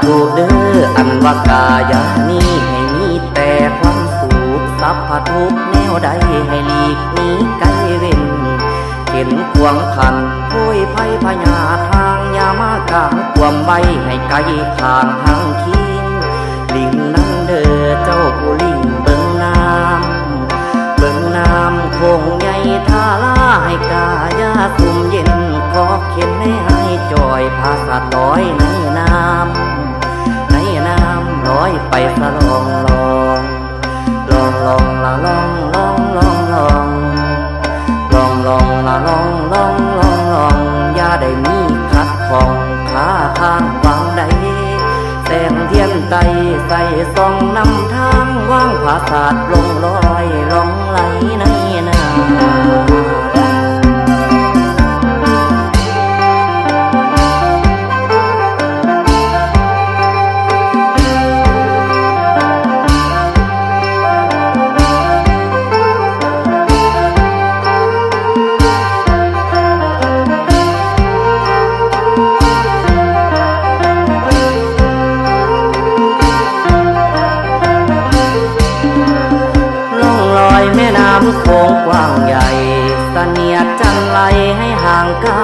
ธุเด้ออันว่ากายานี้ให้มีแต่ความสุขสัพพทุกแนวใดให้หลีกหนีไกลเว้นเห็นควงคันพุ้ยไผ่พญาทางยามากางความไว้ให้ไกลข้างหางคิงลิงนั่งเด้อเจ้าผู้ลิงเบิ่งน้ำคงใหญ่ทาลาให้กายาสุ่มเย็นขอเข็นให้จอยพาสัตว์ลอยในน้ำลอยไปสะลองละลองอย่าได้มีขัดของขาข้างวางใดแสงเทียนไตใส่ส่องนำทางว่างผาศาสตร์ลงลอยลองไหลในน้ำโค้งกว้างใหญ่เสนียดจันไหลให้ห่างไกล